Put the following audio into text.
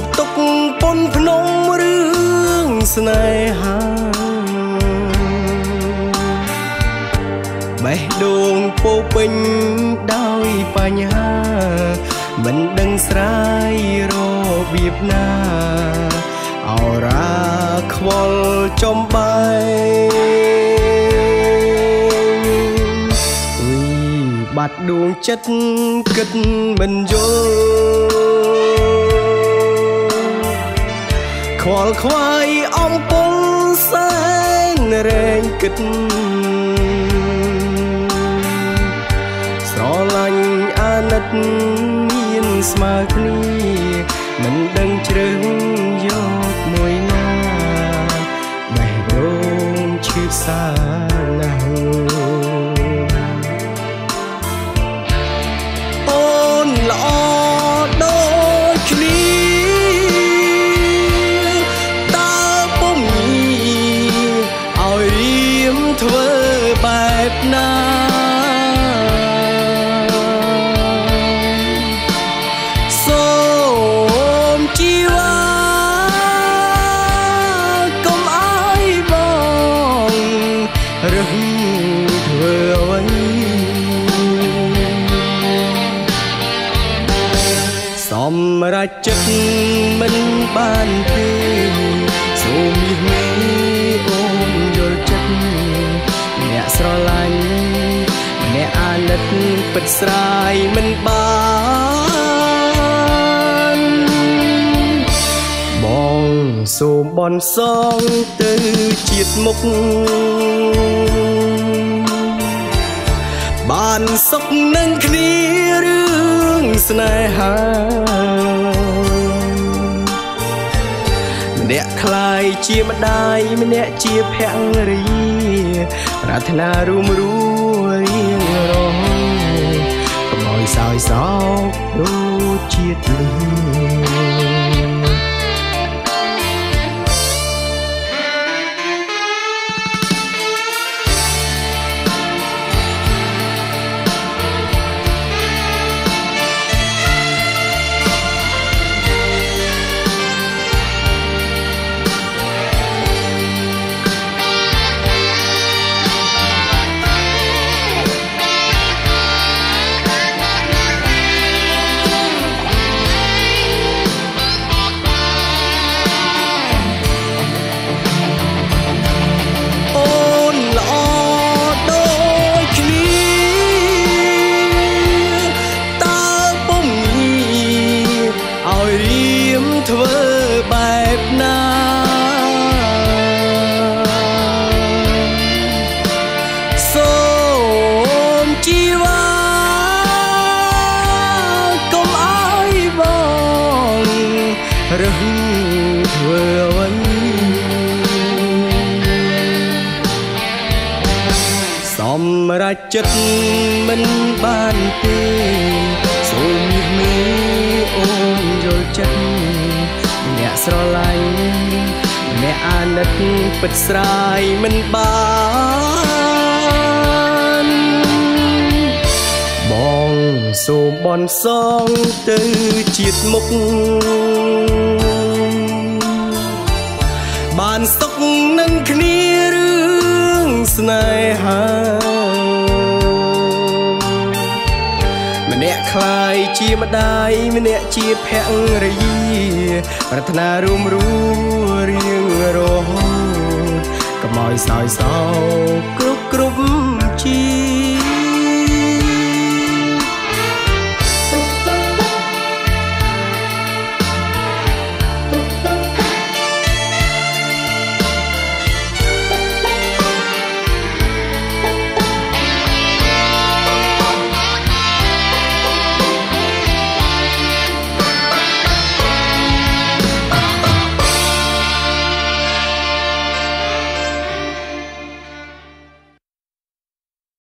បទុកប៉ុនភ្នំរឿងស្នេហាបេះដូងពោពេញដោយបញ្ហាមិនដឹងស្រាយរបៀបណាអរ៉ាខ្វល់ចំបែងបាត់ដួងចិត្តគិតមិនយល់ខ្វល់ខ្វាយអំពងសែនរែងគិតស្រឡាញ់អាណិតមានស្មើគ្នាមិនដឹងជ្រើសយកមួយណាបេះដូងឈឺសាណាស់ល្អដូចគ្នាតើពុំឲ្យរៀមធ្វើបែបណាសូមជីវ៉ាកុំឲ្យបងរើសធ្វើអ្វីសម្រាប់ចិត្តមិនបានទេសូមមាសអូនយល់ចិត្តអ្នកស្រឡាញ់អ្នកអាណិតពិតស្រាយមិនបានបងសូមបន់សងទៅជាតិមុខបានសុខនឹងគ្នារឿងស្នេហាម្នាក់คล้ายជាម្ដាយម្នាក់ជាភរិយាប្រាថ្នារួមរស់រៀងរហូតកុំឲ្យសោយសោកដូចជាតិលឺធ្វើបែបណាសូមជីវ៉ាកុំឲ្យបងរើសធ្វើអ្វីសម្រាប់ចិត្តមិនបានទេសូមមាសអូនយល់ចិត្តអ្នកស្រឡាញ់អ្នកអាណិតពិតស្រាយមិនបានបងសូមបន់សងទៅជាតិមុខបានសុខនឹងគ្នារឿងស្នេហាម្នាក់คล้ายជាម្ដាយម្នាក់ជាភរិយាប្រាថ្នារួមរស់រៀងរហូតកុំឲ្យសោយសោកគ្រប់ជាតិ